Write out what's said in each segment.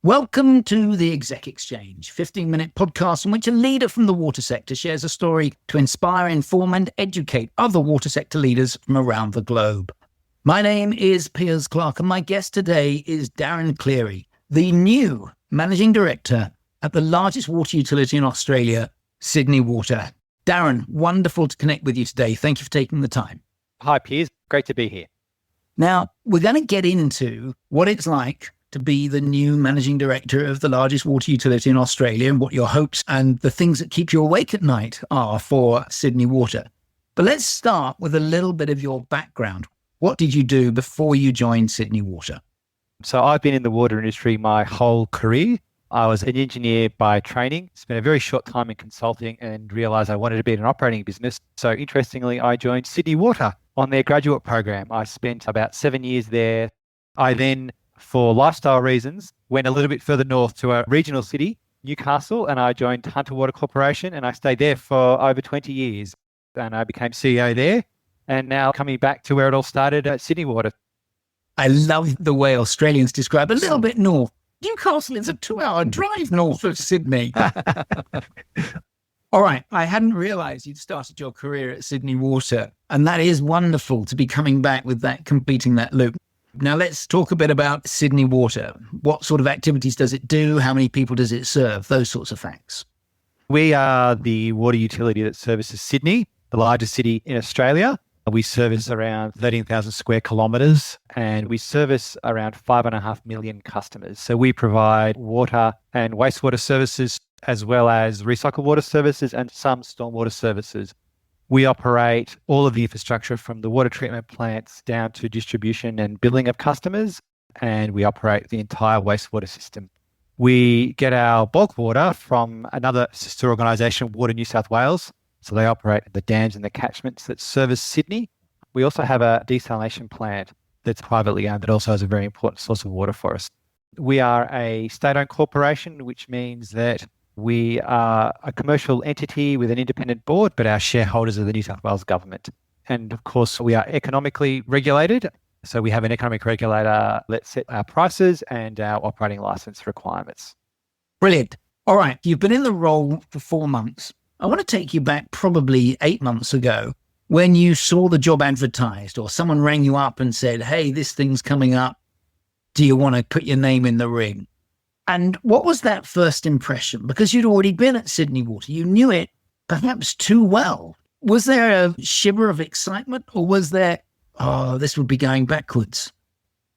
Welcome to the Exec Exchange, 15-minute podcast in which a leader from the water sector shares a story to inspire, inform and educate other water sector leaders from around the globe. My name is Piers Clark and my guest today is Darren Cleary, the new Managing Director at the largest water utility in Australia, Sydney Water. Darren, wonderful to connect with you today. Thank you for taking the time. Hi, Piers. Great to be here. Now, we're going to get into what it's like to be the new managing director of the largest water utility in Australia and what your hopes and the things that keep you awake at night are for Sydney Water. But let's start with a little bit of your background. What did you do before you joined Sydney Water? So I've been in the water industry my whole career. I was an engineer by training, spent a very short time in consulting and realised I wanted to be in an operating business. So interestingly, I joined Sydney Water on their graduate program. I spent about 7 years there. I then, for lifestyle reasons, went a little bit further north to a regional city, Newcastle, and I joined Hunter Water Corporation and I stayed there for over 20 years. And I became CEO there and now coming back to where it all started at Sydney Water. I love the way Australians describe a little bit north. Newcastle is a 2-hour drive north of Sydney. All right, I hadn't realised you'd started your career at Sydney Water, and that is wonderful to be coming back with that, completing that loop. Now let's talk a bit about Sydney Water. What sort of activities does it do? How many people does it serve? Those sorts of facts. We are the water utility that services Sydney, the largest city in Australia. We service around 13,000 square kilometres and we service around 5.5 million customers. So we provide water and wastewater services as well as recycled water services and some stormwater services. We operate all of the infrastructure from the water treatment plants down to distribution and billing of customers, and we operate the entire wastewater system. We get our bulk water from another sister organisation, Water New South Wales. So they operate the dams and the catchments that service Sydney. We also have a desalination plant that's privately owned that also has a very important source of water for us. We are a state-owned corporation, which means that we are a commercial entity with an independent board, but our shareholders are the New South Wales government. And of course, we are economically regulated. So we have an economic regulator that sets our prices and our operating license requirements. Brilliant. All right, you've been in the role for 4 months. I want to take you back probably 8 months ago when you saw the job advertised or someone rang you up and said, hey, this thing's coming up. Do you want to put your name in the ring? And what was that first impression? Because you'd already been at Sydney Water. You knew it perhaps too well. Was there a shiver of excitement or was there, oh, this would be going backwards?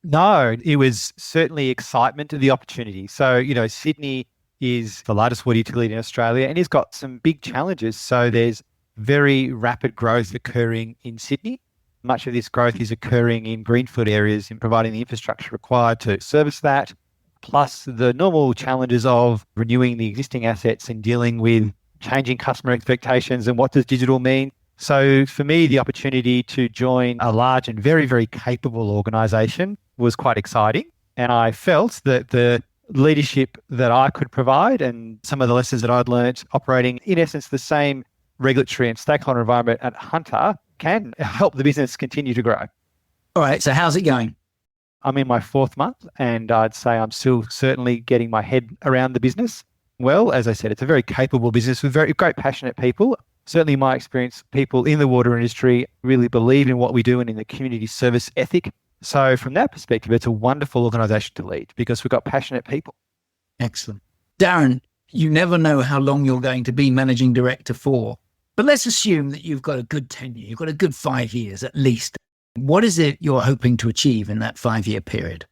No, it was certainly excitement to the opportunity. So, Sydney is the largest water utility in Australia and it's got some big challenges. So there's very rapid growth occurring in Sydney. Much of this growth is occurring in greenfield areas in providing the infrastructure required to service that, plus the normal challenges of renewing the existing assets and dealing with changing customer expectations and what does digital mean. So for me, the opportunity to join a large and very, very capable organisation was quite exciting. And I felt that the leadership that I could provide and some of the lessons that I'd learned operating in essence the same regulatory and stakeholder environment at Hunter can help the business continue to grow. All right, so how's it going? I'm in my 4th month and I'd say I'm still certainly getting my head around the business. Well, as I said, it's a very capable business with very great passionate people. Certainly my experience, people in the water industry really believe in what we do and in the community service ethic. So from that perspective, it's a wonderful organisation to lead because we've got passionate people. Excellent. Darren, you never know how long you're going to be managing director for, but let's assume that you've got a good tenure. You've got a good 5 years at least. What is it you're hoping to achieve in that 5-year period?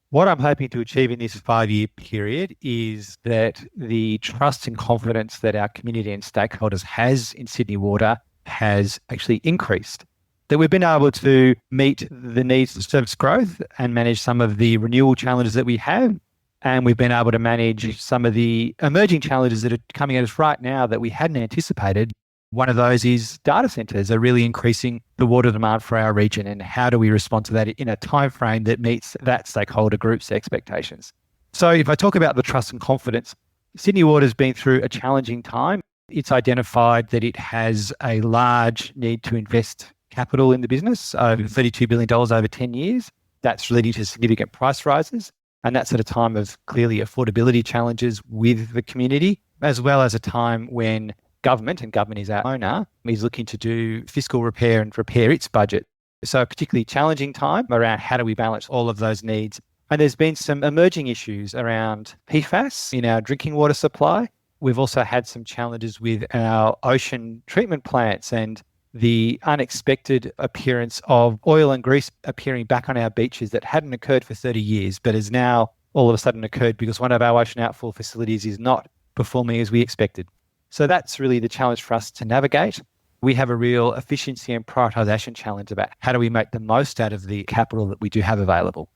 What I'm hoping to achieve in this 5-year period is that the trust and confidence that our community and stakeholders has in Sydney Water has actually increased. That we've been able to meet the needs of service growth and manage some of the renewal challenges that we have. And we've been able to manage some of the emerging challenges that are coming at us right now that we hadn't anticipated. One of those is data centres are really increasing the water demand for our region. And how do we respond to that in a timeframe that meets that stakeholder group's expectations? So if I talk about the trust and confidence, Sydney Water's been through a challenging time. It's identified that it has a large need to invest capital in the business, over $32 billion over 10 years. That's leading to significant price rises. And that's at a time of clearly affordability challenges with the community, as well as a time when government, and government is our owner, is looking to do fiscal repair and repair its budget. So a particularly challenging time around how do we balance all of those needs. And there's been some emerging issues around PFAS in our drinking water supply. We've also had some challenges with our ocean treatment plants and the unexpected appearance of oil and grease appearing back on our beaches that hadn't occurred for 30 years, but has now all of a sudden occurred because one of our ocean outfall facilities is not performing as we expected. So that's really the challenge for us to navigate. We have a real efficiency and prioritisation challenge about how do we make the most out of the capital that we do have available.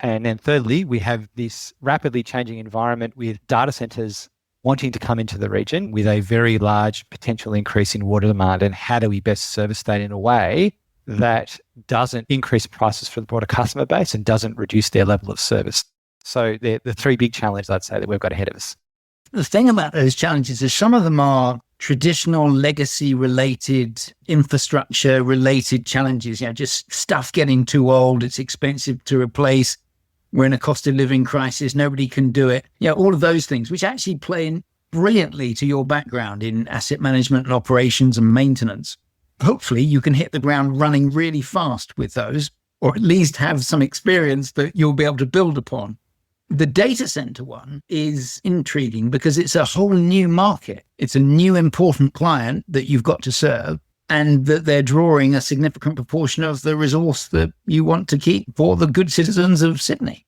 And then thirdly, we have this rapidly changing environment with data centres wanting to come into the region with a very large potential increase in water demand. And how do we best service that in a way that doesn't increase prices for the broader customer base and doesn't reduce their level of service? So they're the three big challenges, I'd say, that we've got ahead of us. The thing about those challenges is some of them are traditional legacy-related, infrastructure-related challenges, just stuff getting too old, it's expensive to replace. We're in a cost of living crisis. Nobody can do it. All of those things, which actually play in brilliantly to your background in asset management and operations and maintenance. Hopefully you can hit the ground running really fast with those, or at least have some experience that you'll be able to build upon. The data center one is intriguing because it's a whole new market. It's a new important client that you've got to serve, and that they're drawing a significant proportion of the resource that you want to keep for the good citizens of Sydney.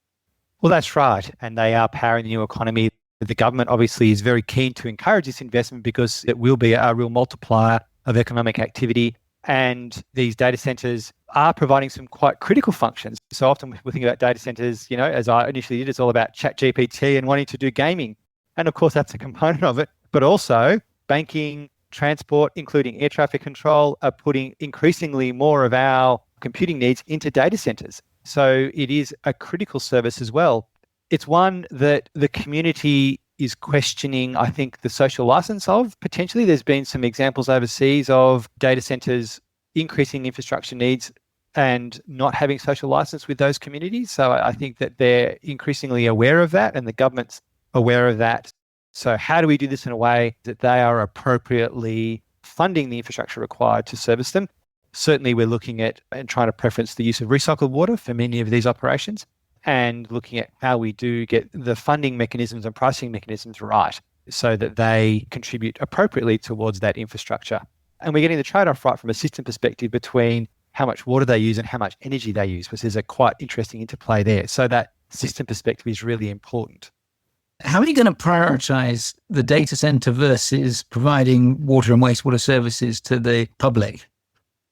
Well, that's right. And they are powering the new economy. The government obviously is very keen to encourage this investment because it will be a real multiplier of economic activity. And these data centers are providing some quite critical functions. So often we think about data centers, as I initially did, it's all about ChatGPT and wanting to do gaming. And of course, that's a component of it. But also banking, transport, including air traffic control, are putting increasingly more of our computing needs into data centers. So it is a critical service as well. It's one that the community is questioning, I think, the social license of. Potentially, there's been some examples overseas of data centers increasing infrastructure needs and not having social license with those communities. So I think that they're increasingly aware of that and the government's aware of that. So how do we do this in a way that they are appropriately funding the infrastructure required to service them? Certainly, we're looking at and trying to preference the use of recycled water for many of these operations, and looking at how we do get the funding mechanisms and pricing mechanisms right so that they contribute appropriately towards that infrastructure. And we're getting the trade-off right from a system perspective between how much water they use and how much energy they use, because there's a quite interesting interplay there. So that system perspective is really important. How are you going to prioritize the data center versus providing water and wastewater services to the public?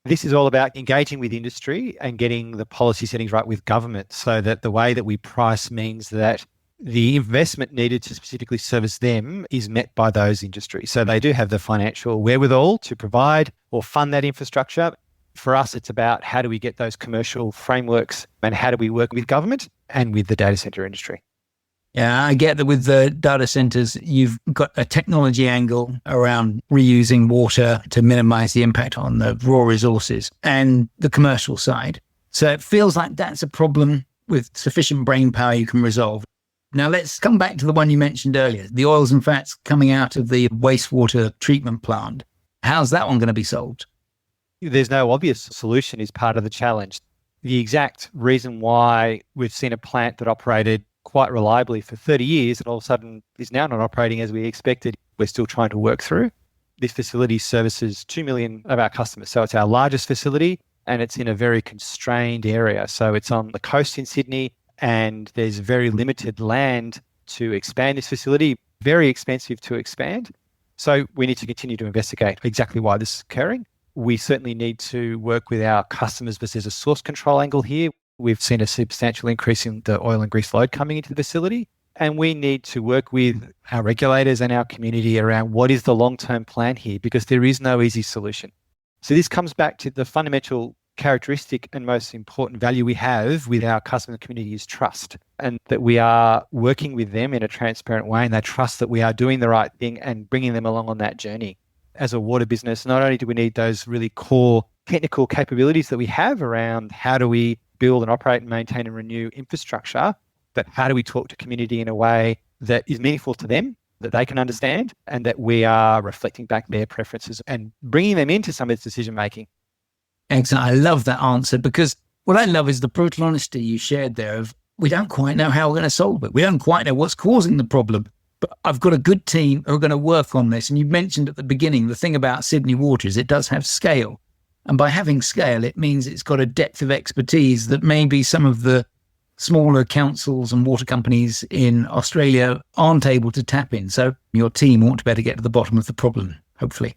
This is all about engaging with industry and getting the policy settings right with government so that the way that we price means that the investment needed to specifically service them is met by those industries. So they do have the financial wherewithal to provide or fund that infrastructure. For us, it's about how do we get those commercial frameworks and how do we work with government and with the data center industry. Yeah, I get that with the data centers, you've got a technology angle around reusing water to minimize the impact on the raw resources and the commercial side. So it feels like that's a problem with sufficient brain power you can resolve. Now let's come back to the one you mentioned earlier, the oils and fats coming out of the wastewater treatment plant. How's that one going to be solved? There's no obvious solution is part of the challenge. The exact reason why we've seen a plant that operated quite reliably for 30 years and all of a sudden is now not operating as we expected, we're still trying to work through. This facility services 2 million of our customers. So it's our largest facility and it's in a very constrained area. So it's on the coast in Sydney and there's very limited land to expand this facility, very expensive to expand. So we need to continue to investigate exactly why this is occurring. We certainly need to work with our customers, but there's a source control angle here. We've seen a substantial increase in the oil and grease load coming into the facility. And we need to work with our regulators and our community around what is the long-term plan here, because there is no easy solution. So this comes back to the fundamental characteristic and most important value we have with our customer community is trust, and that we are working with them in a transparent way and they trust that we are doing the right thing and bringing them along on that journey. As a water business, not only do we need those really core technical capabilities that we have around how do we build and operate and maintain and renew infrastructure, but how do we talk to community in a way that is meaningful to them, that they can understand, and that we are reflecting back their preferences and bringing them into some of this decision making. Excellent. I love that answer, because what I love is the brutal honesty you shared there of, we don't quite know how we're going to solve it. We don't quite know what's causing the problem, but I've got a good team who are going to work on this. And you mentioned at the beginning, the thing about Sydney Water is it does have scale. And by having scale, it means it's got a depth of expertise that maybe some of the smaller councils and water companies in Australia aren't able to tap in. So your team ought to be able to get to the bottom of the problem, hopefully.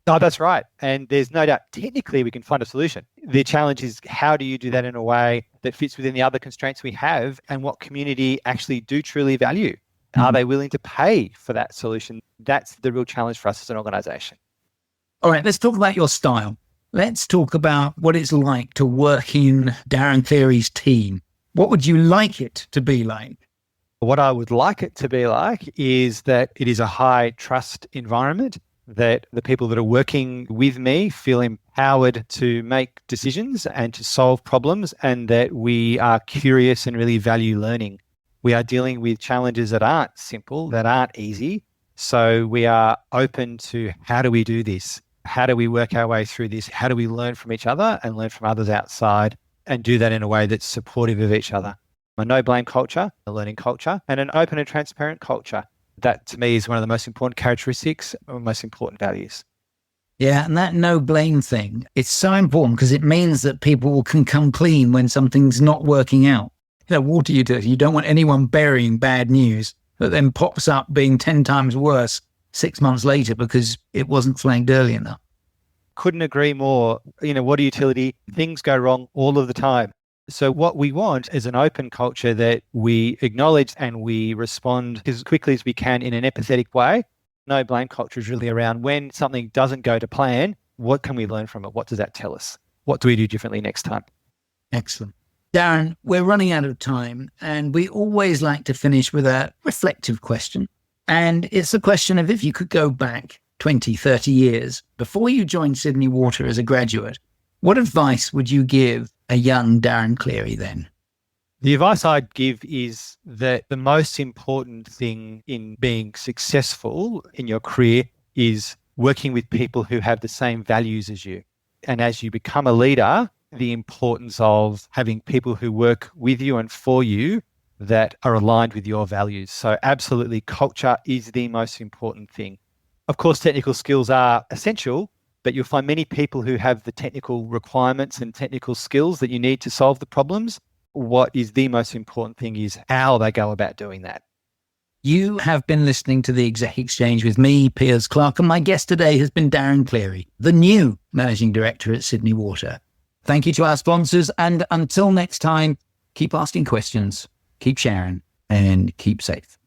No, that's right. And there's no doubt technically we can find a solution. The challenge is, how do you do that in a way that fits within the other constraints we have, and what community actually do truly value? Are they willing to pay for that solution? That's the real challenge for us as an organisation. All right, let's talk about your style. Let's talk about what it's like to work in Darren Cleary's team. What would you like it to be like? What I would like it to be like is that it is a high trust environment, that the people that are working with me feel empowered to make decisions and to solve problems, and that we are curious and really value learning. We are dealing with challenges that aren't simple, that aren't easy. So we are open to, how do we do this? How do we work our way through this? How do we learn from each other and learn from others outside, and do that in a way that's supportive of each other? A no-blame culture, a learning culture, and an open and transparent culture. That to me is one of the most important characteristics or most important values. Yeah, and that no blame thing, it's so important because it means that people can come clean when something's not working out. You know, water utility, you don't want anyone burying bad news that then pops up being 10 times worse 6 months later because it wasn't flagged early enough. Couldn't agree more. Water utility, things go wrong all of the time. So what we want is an open culture that we acknowledge and we respond as quickly as we can in an empathetic way. No blame culture is really around, when something doesn't go to plan, what can we learn from it? What does that tell us? What do we do differently next time? Excellent. Darren, we're running out of time, and we always like to finish with a reflective question. And it's a question of, if you could go back 20, 30 years before you joined Sydney Water as a graduate, what advice would you give a young Darren Cleary then? The advice I'd give is that the most important thing in being successful in your career is working with people who have the same values as you. And as you become a leader, the importance of having people who work with you and for you that are aligned with your values. So absolutely, culture is the most important thing. Of course, technical skills are essential, but you'll find many people who have the technical requirements and technical skills that you need to solve the problems. What is the most important thing is how they go about doing that. You have been listening to the Exec Exchange with me, Piers Clark, and my guest today has been Darren Cleary, the new Managing Director at Sydney Water. Thank you to our sponsors, and until next time, keep asking questions, keep sharing, and keep safe.